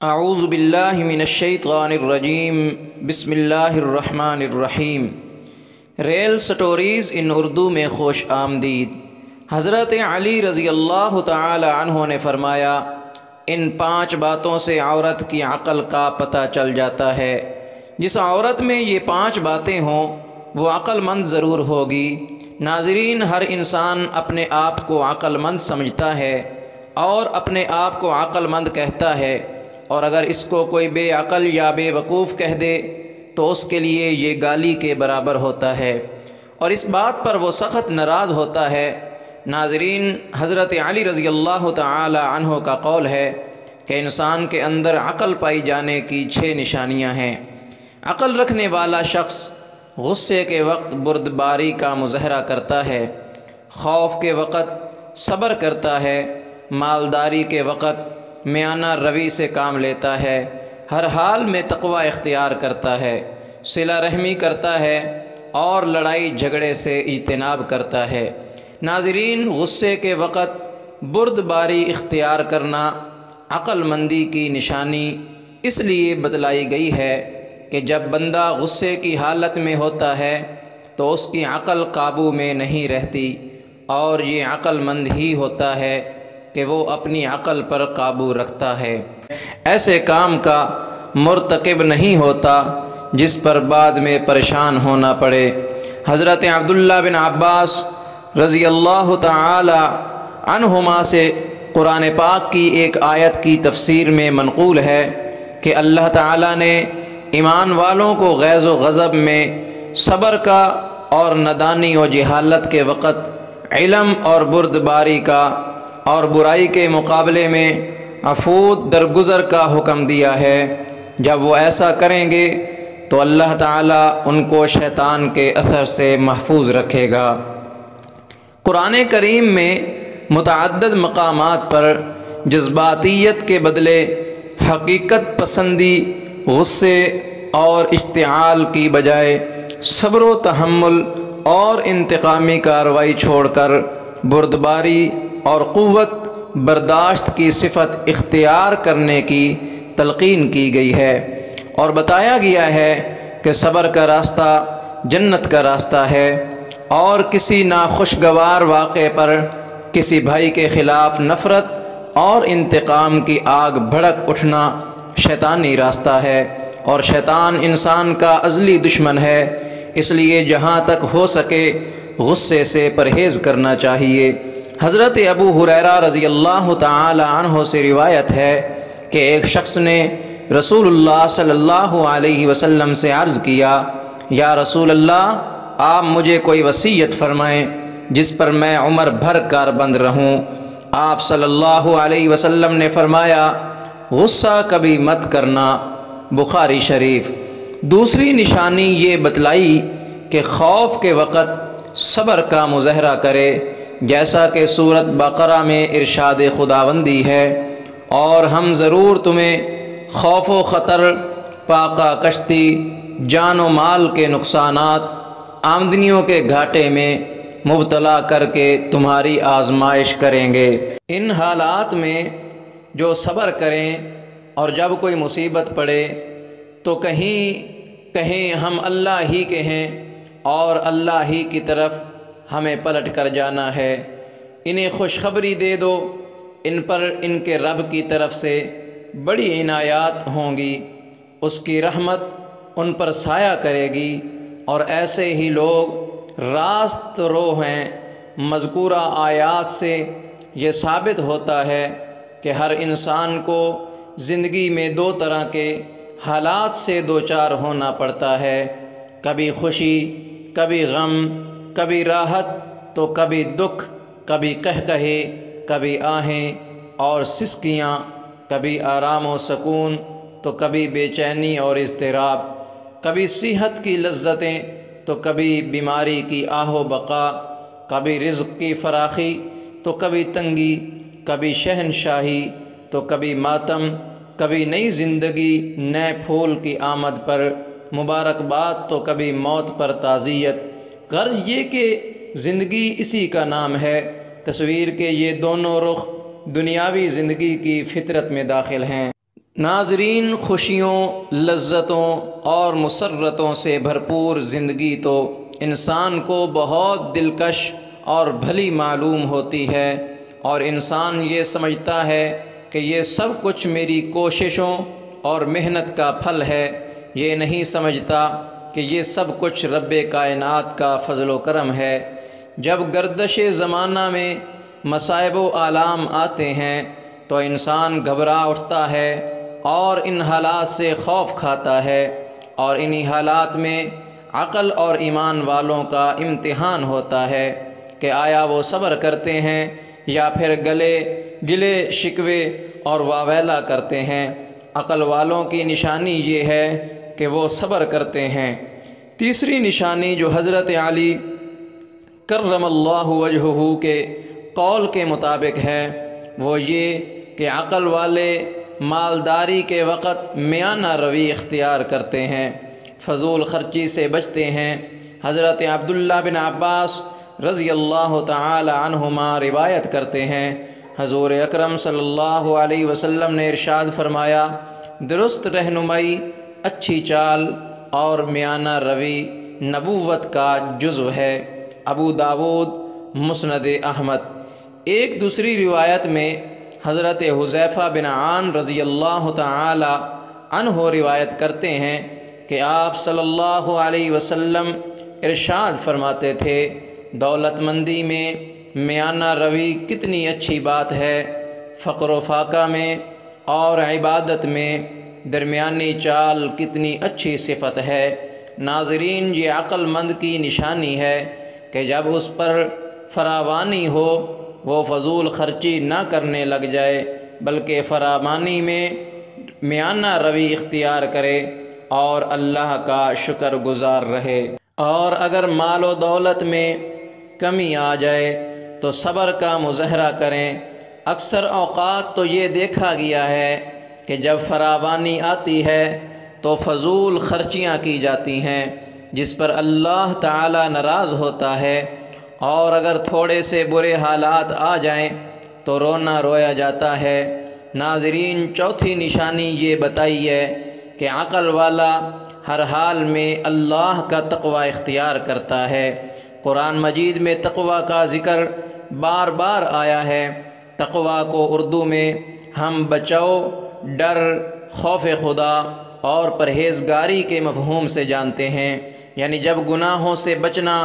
اعوذ باللہ من الشیطان الرجیم بسم اللہ الرحمن الرحیم۔ ریل سٹوریز ان اردو میں خوش آمدید۔ حضرت علی رضی اللہ تعالی عنہ نے فرمایا، ان 5 باتوں سے عورت کی عقل کا پتہ چل جاتا ہے۔ جس عورت میں یہ 5 باتیں ہوں وہ عقل مند ضرور ہوگی۔ ناظرین، ہر انسان اپنے آپ کو عقل مند سمجھتا ہے اور اپنے آپ کو عقل مند کہتا ہے، اور اگر اس کو کوئی بے عقل یا بے وقوف کہہ دے تو اس کے لیے یہ گالی کے برابر ہوتا ہے، اور اس بات پر وہ سخت ناراض ہوتا ہے۔ ناظرین، حضرت علی رضی اللہ تعالی عنہ کا قول ہے کہ انسان کے اندر عقل پائی جانے کی 6 نشانیاں ہیں۔ عقل رکھنے والا شخص غصے کے وقت بردباری کا مظاہرہ کرتا ہے، خوف کے وقت صبر کرتا ہے، مالداری کے وقت میانہ روی سے کام لیتا ہے، ہر حال میں تقوی اختیار کرتا ہے، صلہ رحمی کرتا ہے اور لڑائی جھگڑے سے اجتناب کرتا ہے۔ ناظرین، غصے کے وقت بردباری اختیار کرنا عقل مندی کی نشانی اس لیے بتلائی گئی ہے کہ جب بندہ غصے کی حالت میں ہوتا ہے تو اس کی عقل قابو میں نہیں رہتی، اور یہ عقل مند ہی ہوتا ہے کہ وہ اپنی عقل پر قابو رکھتا ہے، ایسے کام کا مرتکب نہیں ہوتا جس پر بعد میں پریشان ہونا پڑے۔ حضرت عبداللہ بن عباس رضی اللہ تعالی عنہما سے قرآن پاک کی ایک آیت کی تفسیر میں منقول ہے کہ اللہ تعالی نے ایمان والوں کو غیظ و غضب میں صبر کا اور ندانی و جہالت کے وقت علم اور بردباری کا اور برائی کے مقابلے میں عفوت درگزر کا حکم دیا ہے۔ جب وہ ایسا کریں گے تو اللہ تعالیٰ ان کو شیطان کے اثر سے محفوظ رکھے گا۔ قرآن کریم میں متعدد مقامات پر جذباتیت کے بدلے حقیقت پسندی، غصے اور اشتعال کی بجائے صبر و تحمل اور انتقامی کارروائی چھوڑ کر بردباری اور قوت برداشت کی صفت اختیار کرنے کی تلقین کی گئی ہے، اور بتایا گیا ہے کہ صبر کا راستہ جنت کا راستہ ہے، اور کسی ناخوشگوار واقعے پر کسی بھائی کے خلاف نفرت اور انتقام کی آگ بھڑک اٹھنا شیطانی راستہ ہے، اور شیطان انسان کا ازلی دشمن ہے، اس لیے جہاں تک ہو سکے غصے سے پرہیز کرنا چاہیے۔ حضرت ابو ہریرہ رضی اللہ تعالی عنہ سے روایت ہے کہ ایک شخص نے رسول اللہ صلی اللہ علیہ وسلم سے عرض کیا، یا رسول اللہ، آپ مجھے کوئی وصیت فرمائیں جس پر میں عمر بھر کاربند رہوں۔ آپ صلی اللہ علیہ وسلم نے فرمایا، غصہ کبھی مت کرنا، بخاری شریف۔ دوسری نشانی یہ بتلائی کہ خوف کے وقت صبر کا مظاہرہ کرے، جیسا کہ سورۃ بقرہ میں ارشاد خداوندی ہے، اور ہم ضرور تمہیں خوف و خطر، پاکا کشتی، جان و مال کے نقصانات، آمدنیوں کے گھاٹے میں مبتلا کر کے تمہاری آزمائش کریں گے۔ ان حالات میں جو صبر کریں اور جب کوئی مصیبت پڑے تو کہیں ہم اللہ ہی کے ہیں اور اللہ ہی کی طرف ہمیں پلٹ کر جانا ہے۔ انہیں خوشخبری دے دو، ان پر ان کے رب کی طرف سے بڑی عنایات ہوں گی، اس کی رحمت ان پر سایہ کرے گی، اور ایسے ہی لوگ راست رو ہیں۔ مذکورہ آیات سے یہ ثابت ہوتا ہے کہ ہر انسان کو زندگی میں 2 طرح کے حالات سے دوچار ہونا پڑتا ہے، کبھی خوشی، کبھی غم، کبھی راحت تو کبھی دکھ، کبھی قہقہے، کبھی آہیں اور سسکیاں، کبھی آرام و سکون تو کبھی بے چینی اور اضطراب، کبھی صحت کی لذتیں تو کبھی بیماری کی آہ و بقا، کبھی رزق کی فراخی تو کبھی تنگی، کبھی شہنشاہی تو کبھی ماتم، کبھی نئی زندگی، نئے پھول کی آمد پر مبارکباد تو کبھی موت پر تعزیت۔ غرض یہ کہ زندگی اسی کا نام ہے، تصویر کے یہ دونوں رخ دنیاوی زندگی کی فطرت میں داخل ہیں۔ ناظرین، خوشیوں، لذتوں اور مسرتوں سے بھرپور زندگی تو انسان کو بہت دلکش اور بھلی معلوم ہوتی ہے، اور انسان یہ سمجھتا ہے کہ یہ سب کچھ میری کوششوں اور محنت کا پھل ہے۔ یہ نہیں سمجھتا کہ یہ سب کچھ رب کائنات کا فضل و کرم ہے۔ جب گردش زمانہ میں مصائب و آلام آتے ہیں تو انسان گھبرا اٹھتا ہے اور ان حالات سے خوف کھاتا ہے، اور انہی حالات میں عقل اور ایمان والوں کا امتحان ہوتا ہے کہ آیا وہ صبر کرتے ہیں یا پھر گلے شکوے اور واویلا کرتے ہیں۔ عقل والوں کی نشانی یہ ہے کہ وہ صبر کرتے ہیں۔ تیسری نشانی جو حضرت علی کرم اللہ وجہہ کے قول کے مطابق ہے وہ یہ کہ عقل والے مالداری کے وقت میانہ روی اختیار کرتے ہیں، فضول خرچی سے بچتے ہیں۔ حضرت عبداللہ بن عباس رضی اللہ تعالی عنہما روایت کرتے ہیں، حضور اکرم صلی اللہ علیہ وسلم نے ارشاد فرمایا، درست رہنمائی، اچھی چال اور میانہ روی نبوت کا جزو ہے۔ ابو داود، مسند احمد۔ ایک دوسری روایت میں حضرت حذیفہ بن عامر رضی اللہ تعالی عنہ روایت کرتے ہیں کہ آپ صلی اللہ علیہ وسلم ارشاد فرماتے تھے، دولت مندی میں میانہ روی کتنی اچھی بات ہے، فقر و فاقہ میں اور عبادت میں درمیانی چال کتنی اچھی صفت ہے۔ ناظرین، یہ عقل مند کی نشانی ہے کہ جب اس پر فراوانی ہو وہ فضول خرچی نہ کرنے لگ جائے، بلکہ فراوانی میں میانہ روی اختیار کرے اور اللہ کا شکر گزار رہے۔ اور اگر مال و دولت میں کمی آ جائے تو صبر کا مظاہرہ کریں۔ اکثر اوقات تو یہ دیکھا گیا ہے کہ جب فراوانی آتی ہے تو فضول خرچیاں کی جاتی ہیں جس پر اللہ تعالی ناراض ہوتا ہے، اور اگر تھوڑے سے برے حالات آ جائیں تو رونا رویا جاتا ہے۔ ناظرین، چوتھی نشانی یہ بتائی ہے کہ عقل والا ہر حال میں اللہ کا تقوی اختیار کرتا ہے۔ قرآن مجید میں تقوی کا ذکر بار بار آیا ہے۔ تقوی کو اردو میں ہم بچاؤ، ڈر، خوف خدا اور پرہیزگاری کے مفہوم سے جانتے ہیں، یعنی جب گناہوں سے بچنا،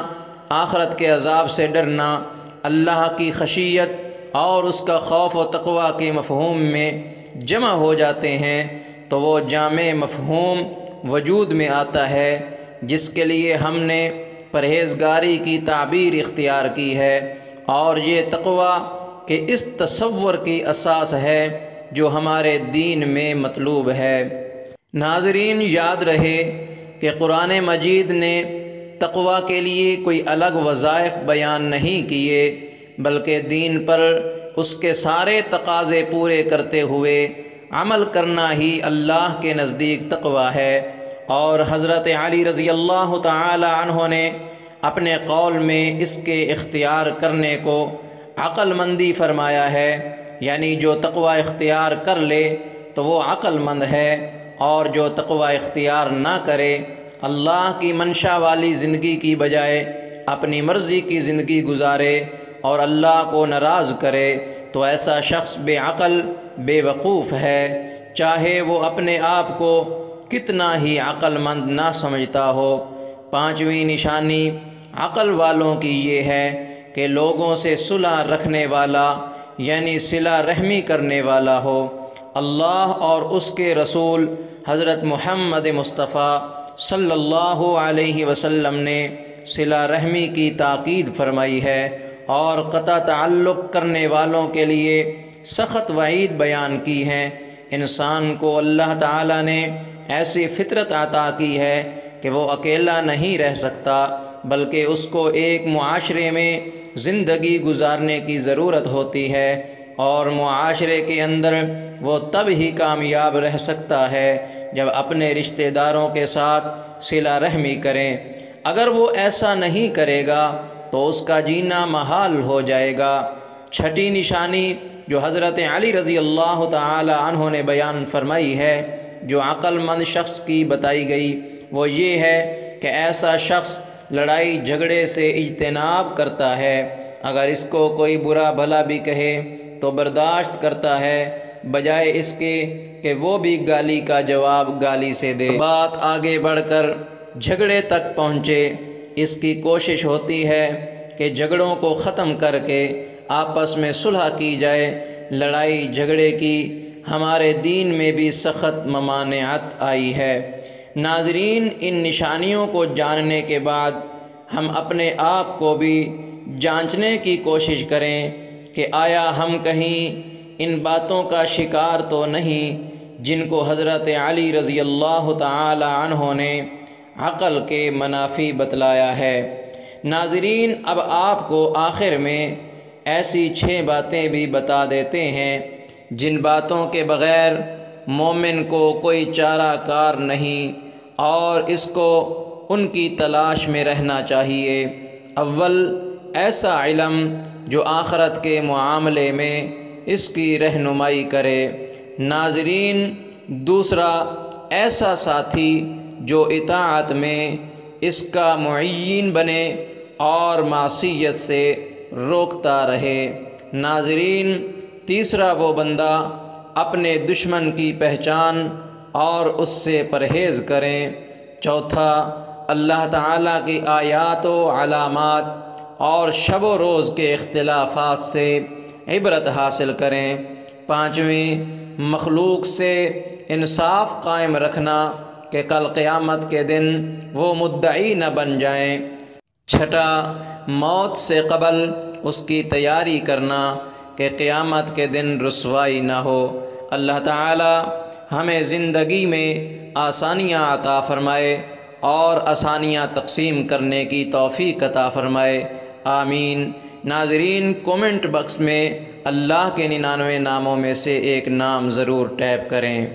آخرت کے عذاب سے ڈرنا، اللہ کی خشیت اور اس کا خوف و تقوی کے مفہوم میں جمع ہو جاتے ہیں تو وہ جامع مفہوم وجود میں آتا ہے جس کے لیے ہم نے پرہیزگاری کی تعبیر اختیار کی ہے، اور یہ تقوی کے اس تصور کی اساس ہے جو ہمارے دین میں مطلوب ہے۔ ناظرین، یاد رہے کہ قرآن مجید نے تقوی کے لیے کوئی الگ وظائف بیان نہیں کیے، بلکہ دین پر اس کے سارے تقاضے پورے کرتے ہوئے عمل کرنا ہی اللہ کے نزدیک تقوی ہے۔ اور حضرت علی رضی اللہ تعالی عنہ نے اپنے قول میں اس کے اختیار کرنے کو عقل مندی فرمایا ہے، یعنی جو تقوی اختیار کر لے تو وہ عقل مند ہے، اور جو تقوی اختیار نہ کرے، اللہ کی منشا والی زندگی کی بجائے اپنی مرضی کی زندگی گزارے اور اللہ کو ناراض کرے، تو ایسا شخص بے عقل، بے وقوف ہے، چاہے وہ اپنے آپ کو کتنا ہی عقل مند نہ سمجھتا ہو۔ پانچویں نشانی عقل والوں کی یہ ہے کہ لوگوں سے صلح رکھنے والا، یعنی صلہ رحمی کرنے والا ہو۔ اللہ اور اس کے رسول حضرت محمد مصطفیٰ صلی اللہ علیہ وسلم نے صلہ رحمی کی تاکید فرمائی ہے، اور قطع تعلق کرنے والوں کے لیے سخت وعید بیان کی ہے۔ انسان کو اللہ تعالی نے ایسی فطرت عطا کی ہے کہ وہ اکیلا نہیں رہ سکتا، بلکہ اس کو ایک معاشرے میں زندگی گزارنے کی ضرورت ہوتی ہے، اور معاشرے کے اندر وہ تب ہی کامیاب رہ سکتا ہے جب اپنے رشتہ داروں کے ساتھ صلہ رحمی کریں۔ اگر وہ ایسا نہیں کرے گا تو اس کا جینا محال ہو جائے گا۔ چھٹی نشانی جو حضرت علی رضی اللہ تعالی عنہ نے بیان فرمائی ہے، جو عقل مند شخص کی بتائی گئی، وہ یہ ہے کہ ایسا شخص لڑائی جھگڑے سے اجتناب کرتا ہے، اگر اس کو کوئی برا بھلا بھی کہے تو برداشت کرتا ہے، بجائے اس کے کہ وہ بھی گالی کا جواب گالی سے دے، بات آگے بڑھ کر جھگڑے تک پہنچے۔ اس کی کوشش ہوتی ہے کہ جھگڑوں کو ختم کر کے آپس میں صلح کی جائے۔ لڑائی جھگڑے کی ہمارے دین میں بھی سخت ممانعت آئی ہے۔ ناظرین، ان نشانیوں کو جاننے کے بعد ہم اپنے آپ کو بھی جانچنے کی کوشش کریں کہ آیا ہم کہیں ان باتوں کا شکار تو نہیں جن کو حضرت علی رضی اللہ تعالی عنہ نے عقل کے منافی بتلایا ہے۔ ناظرین، اب آپ کو آخر میں ایسی 6 باتیں بھی بتا دیتے ہیں جن باتوں کے بغیر مومن کو کوئی چارہ کار نہیں اور اس کو ان کی تلاش میں رہنا چاہیے۔ اول، ایسا علم جو آخرت کے معاملے میں اس کی رہنمائی کرے۔ ناظرین، دوسرا، ایسا ساتھی جو اطاعت میں اس کا معین بنے اور معصیت سے روکتا رہے۔ ناظرین، تیسرا، وہ بندہ اپنے دشمن کی پہچان اور اس سے پرہیز کریں۔ چوتھا، اللہ تعالیٰ کی آیات و علامات اور شب و روز کے اختلافات سے عبرت حاصل کریں۔ پانچویں، مخلوق سے انصاف قائم رکھنا کہ کل قیامت کے دن وہ مدعی نہ بن جائیں۔ چھٹا، موت سے قبل اس کی تیاری کرنا کہ قیامت کے دن رسوائی نہ ہو۔ اللہ تعالی ہمیں زندگی میں آسانیاں عطا فرمائے اور آسانیاں تقسیم کرنے کی توفیق عطا فرمائے، آمین۔ ناظرین، کومنٹ باکس میں اللہ کے 99 ناموں میں سے ایک نام ضرور ٹائپ کریں۔